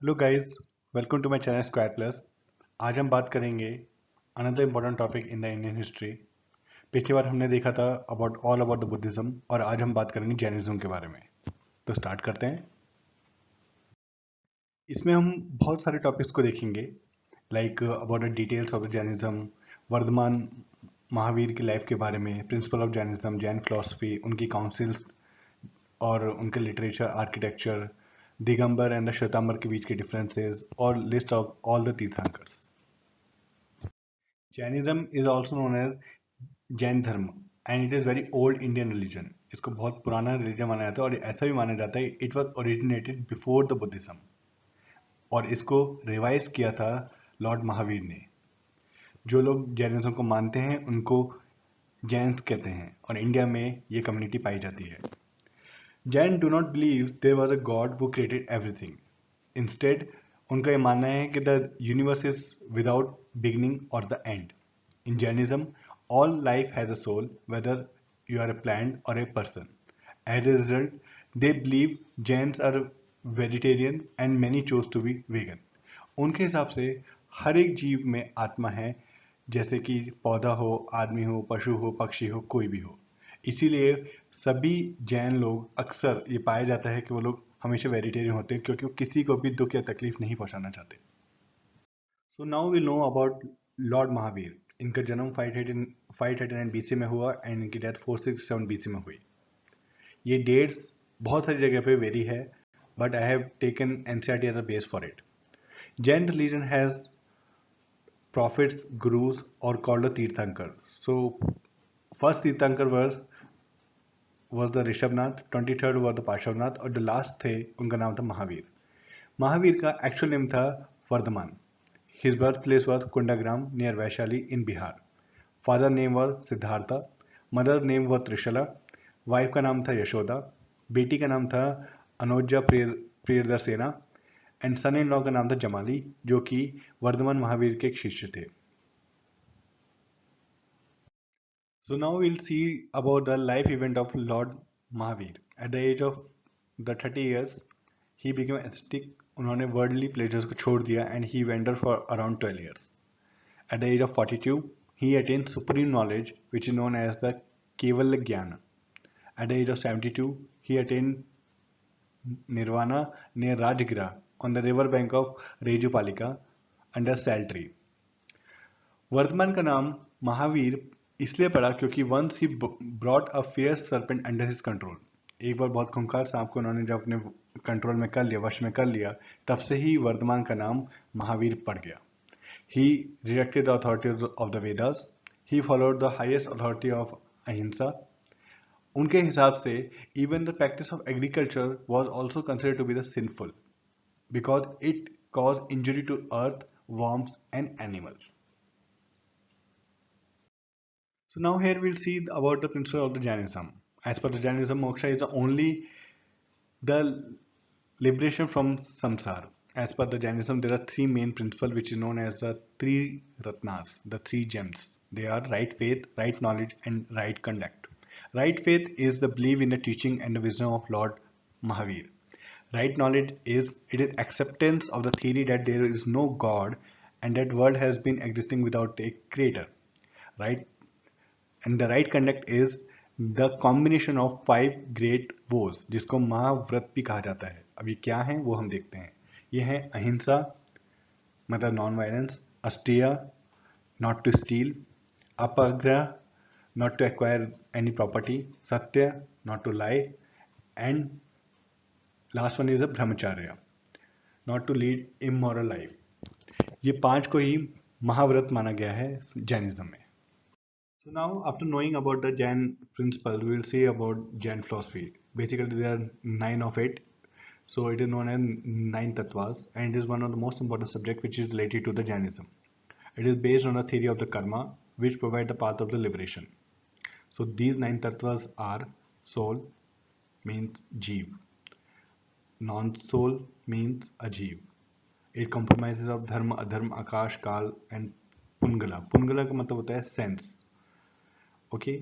Hello guys, welcome to my channel square plus. आज हम बात करेंगे another important topic in the Indian history. पिछली बार हमने देखा था अबाउट द बुद्धिज्म और आज हम बात करेंगे जैनिज्म के बारे में। तो स्टार्ट करते हैं। इसमें हम बहुत सारे टॉपिक्स को देखेंगे, like about the details of Jainism, Vardhaman Mahavir की लाइफ के बारे में, principle of Jainism, Jain philosophy, उनकी काउंसिल्स और उनके literature, architecture, Digambar and the Shvetambar के बीच के डिफरेंसेस और list of all the Tirthankars. Jainism is also known as Jain Dharma and it is very old Indian religion. इसको बहुत पुराना रिलीजन माना जाता है और ऐसा भी माना जाता है it was originated before the Buddhism और इसको रिवाइज किया था लॉर्ड महावीर ने। जो लोग जैनिज्म को मानते हैं उनको जैन्स कहते हैं और इंडिया में ये कम्युनिटी पाई जाती है। Jain do not believe there was a god who created everything. Instead उनका ये मानना है कि the universe is without beginning और the end. In Jainism, all life has a soul, whether you are a plant or a person. As a result, they believe Jains are vegetarian and many chose to be vegan. उनके हिसाब से हर एक जीव में आत्मा है, जैसे कि पौधा हो, आदमी हो, पशु हो, पक्षी हो, कोई भी हो। इसीलिए सभी जैन लोग अक्सर ये पाया जाता है कि वो लोग हमेशा वेजिटेरियन होते हैं क्योंकि वो किसी को भी दुख या तकलीफ नहीं पहुंचाना चाहते। So now we know about lord Mahavir. इनका जन्म 539 बीसी में हुआ एंड इनकी डेथ 467 बीसी में हुई। ये डेट्स बहुत सारी जगह पे वेरी है, but I have taken NCERT as a base for it. Jain religion has prophets, gurus, or called a Tirthankar. So, first Tirthankar was the Rishabhnath, 23rd was the Pashavnath और the last थे उनका नाम था महावीर। महावीर का actual name था Varthaman. His birthplace was Kundagram near Vaishali in Bihar. Father name was Siddhartha, mother name was Trishala, wife का नाम था यशोदा, बेटी का नाम था Anuja Priyadarshana and son in law का नाम था जमाली, जो कि वर्धमान महावीर के एक शिष्य थे। So now we'll see about the life event of Lord Mahavir. At the age of the 30 years, he became ascetic. उन्होंने worldly pleasures को छोड़ दिया and he wandered for around 12 years. At the age of 42, he attained supreme knowledge, which is known as the Kevalya Jnana. At the age of 72, he attained Nirvana near Rajgira on the river bank of Rejupalika under Sal tree. Varthaman का नाम महावीर इसलिए पड़ा क्योंकि once he brought a fierce serpent under his control. एक बार बहुत खूंखार सांप को उन्होंने जब अपने कंट्रोल में कर लिया, वश में कर लिया, तब से ही वर्धमान का नाम महावीर पड़ गया। He rejected the authority of the Vedas, he followed the highest authority of ahimsa. उनके हिसाब से even the practice of agriculture was also considered to be the sinful because it cause injury to earth, worms and animals. So now here we'll see about the principle of the Jainism. As per the Jainism, moksha is the liberation from samsara. As per the Jainism, there are three main principles which is known as the three ratnas, the three gems. They are right faith, right knowledge, and right conduct. Right faith is the belief in the teaching and the wisdom of Lord Mahavir. Right knowledge is acceptance of the theory that there is no God and that world has been existing without a creator. Right and the right conduct is the combination of 5 great vows, जिसको महाव्रत भी कहा जाता है। अब ये क्या है वो हम देखते हैं। ये है अहिंसा मतलब non violence, asteya not to steal, aparigraha not to acquire any property, satya not to lie and last one is a brahmacharya not to lead immoral life. ये 5 को ही महाव्रत माना गया है जैनिज्म में। So now, after knowing about the Jain principle, we will see about Jain philosophy. Basically, there are 9 of it. So it is known as 9 tattvas, and it is one of the most important subject which is related to the Jainism. It is based on the theory of the karma, which provide the path of the liberation. So these 9 tattvas are: soul means jeev, non-soul means ajeev. It compromises of dharma, adharma, akash, kal, and pungala. Pungala का मतलब होता है sense. Okay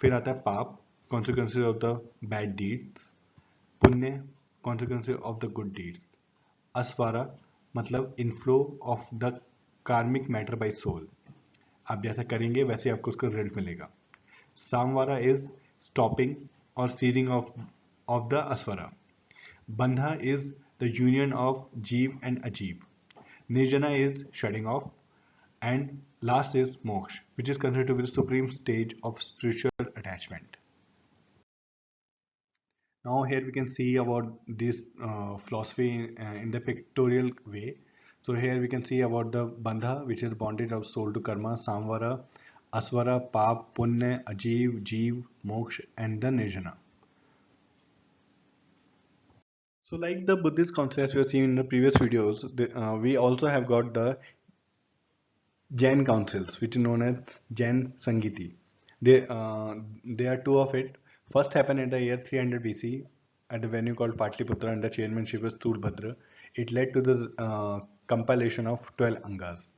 फिर आता है paap, consequences of the bad deeds, punya, consequences of the good deeds. Asrava मतलब inflow of the karmic matter by soul. आप जैसा करेंगे वैसे आपको उसका रिजल्ट मिलेगा। सामवारा इज स्टॉपिंग और sealing of the asrava. Bandha is the union of Jeev and Ajeev. Nirjana is shutting off. And last is moksha, which is considered to be the supreme stage of spiritual attachment. Now here we can see about this philosophy in the pictorial way. So here we can see about the bandha, which is bondage of soul to karma, samvara, asvara, pap, punya, ajeev, jeev, moksha, and the nirjana. So like the Buddhist concepts we have seen in the previous videos, we also have got the Jain councils, which is known as Jain Sangiti. There are two of it. First happened in the year 300 BC at a venue called Patliputra under chairmanship of Stulbhadra. It led to the compilation of 12 Angas.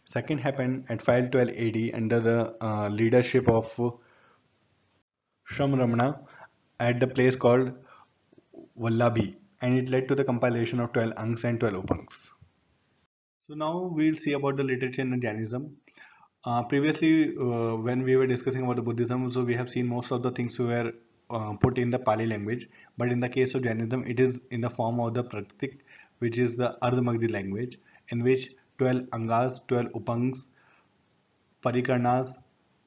Second happened at 512 AD under the leadership of Shram Ramana at the place called Vallabhi, and it led to the compilation of 12 Angs and 12 Upangs. So now we'll see about the literature in Jainism. Previously, when we were discussing about the Buddhism, so we have seen most of the things were put in the Pali language. But in the case of Jainism, it is in the form of the Praktik, which is the Ardhamagdi language, in which 12 Angas, 12 Upangs, Parikarnas,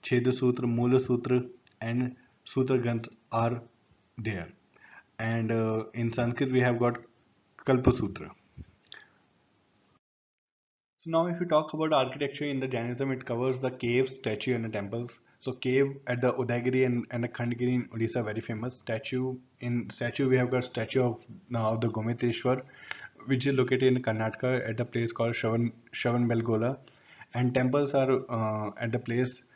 Cheda Sutra, Mula Sutra, and Sutra Granth are there. And in Sanskrit, we have got Kalpa Sutra. So now if you talk about architecture in the Jainism, it covers the caves, statue and the temples. So cave at the Udaygiri and the Khandagiri in Odisha very famous. Statue we have got statue of now the Gometeshwar, which is located in Karnataka at the place called Shravan Belgola. And temples are at the place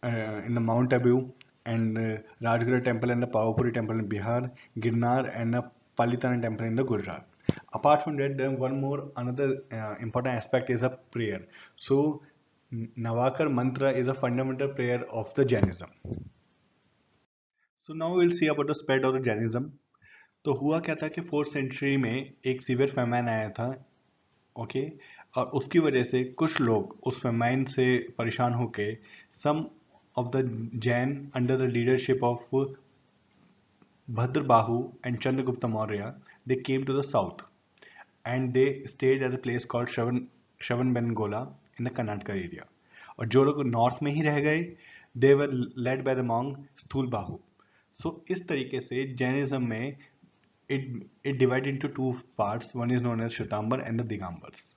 in the Mount Abu and Rajguru temple and the Pavapuri temple in Bihar, Girnar and the Palitana temple in the Gujarat. Apart from that, then one more another important aspect is a prayer. So Navakar mantra is a fundamental prayer of the Jainism. So now we'll see about the spread of the Jainism. तो हुआ क्या था कि 4th century में एक severe famine आया था, okay, और उसकी वजह से कुछ लोग उस फेमाइन से परेशान होके some of the Jain under the leadership of Bhadrabahu and Chandragupta Maurya, they came to the south and they stayed at a place called Shravanbengola in the Karnataka area. और जो लोग नॉर्थ में ही रह गए, they were led by the monk स्थूलबाहु. So इस तरीके से Jainism में it divided into two parts. One is known as Shwetambar and the Digambars.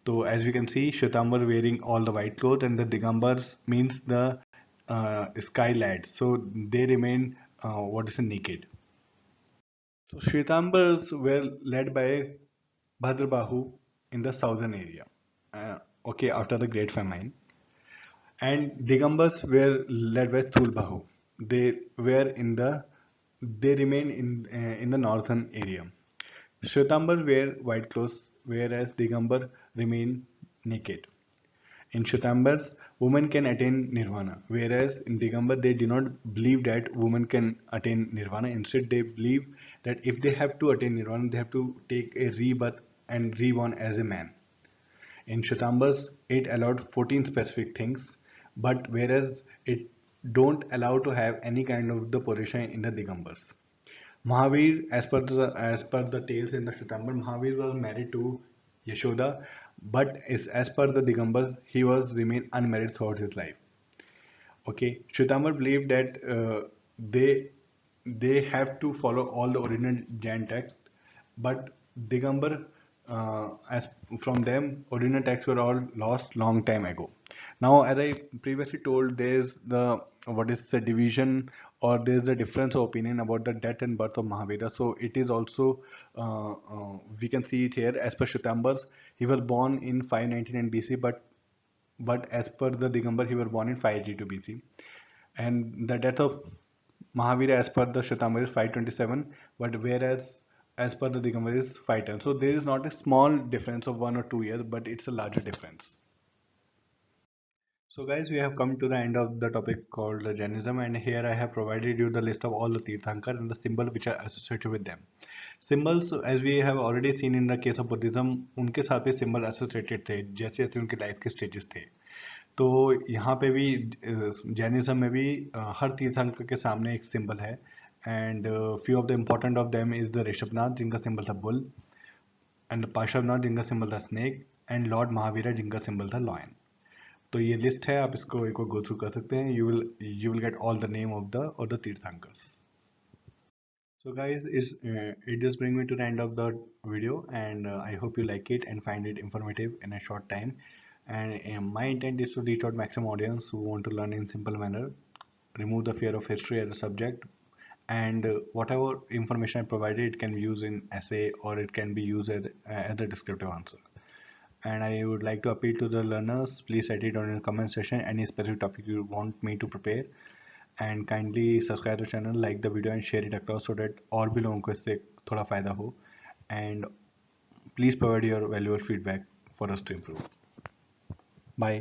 So as we can see, Shwetambar wearing all the white clothes and the Digambars means the sky lads. So they remain what is naked. So Shwetambars were led by Bhadrabahu in the southern area, okay, after the Great Famine. And Digambars were led by Sthulbahu. They were they remain in the northern area. Shwetambar wear white clothes, whereas Digambar remain naked. In Shwetambars, women can attain nirvana, whereas in Digambar they do not believe that women can attain nirvana. Instead, they believe that if they have to attain nirvana, they have to take a rebirth and reborn as a man. In Shwetambars, it allowed 14 specific things, but whereas it don't allow to have any kind of the position in the Digambars. Mahavir, as per the tales in the Shwetambar, Mahavir was married to Yashoda, but as per the Digambars, he was remain unmarried throughout his life. Okay, Shwetambar believed that they have to follow all the original Jain text, but Digambar, as from them, original texts were all lost long time ago. Now, as I previously told, there's the what is the division or there's a difference of opinion about the death and birth of Mahavira. So it is also we can see it here as per Shwetambars. He was born in 599 BC, but as per the Digambar, he was born in 582 BC. And the death of Mahavira as per the Shwetambar is 527, but whereas as per the Digambar is 510. So there is not a small difference of 1 or 2 years, but it's a larger difference. So guys, we have come to the end of the topic called Jainism, and here I have provided you the list of all the Tirthankar and the symbol which are associated with them. Symbols as we have already seen in the case of Buddhism, उनके साथ भी symbol associated थे जैसे जैसे उनकी life के stages थे। तो यहाँ पे भी जैनिज्म में भी हर तीर्थंकर के सामने एक सिंबल है। And few of the important of them is the Rishabhanath जिनका सिंबल था बुल, एंड पार्श्वनाथ जिनका सिंबल था स्नेक, एंड लॉर्ड महावीरा जिनका सिंबल था लॉयन। तो ये लिस्ट है, आप इसको एक बार गो थ्रू कर सकते हैं। You will get all the name of the Tirthankars. So guys, it just bring me to the end of the video, and I hope you like it and find it informative in a short time. And my intent is to reach out maximum audience who want to learn in simple manner, remove the fear of history as a subject, and whatever information I provided, it can be used in essay or it can be used as a descriptive answer. And I would like to appeal to the learners, please write it down in the comment section any specific topic you want me to prepare, and kindly subscribe to the channel, like the video and share it across so that और भी लोगों को इससे थोड़ा फायदा हो, and please provide your valuable feedback for us to improve. Bye.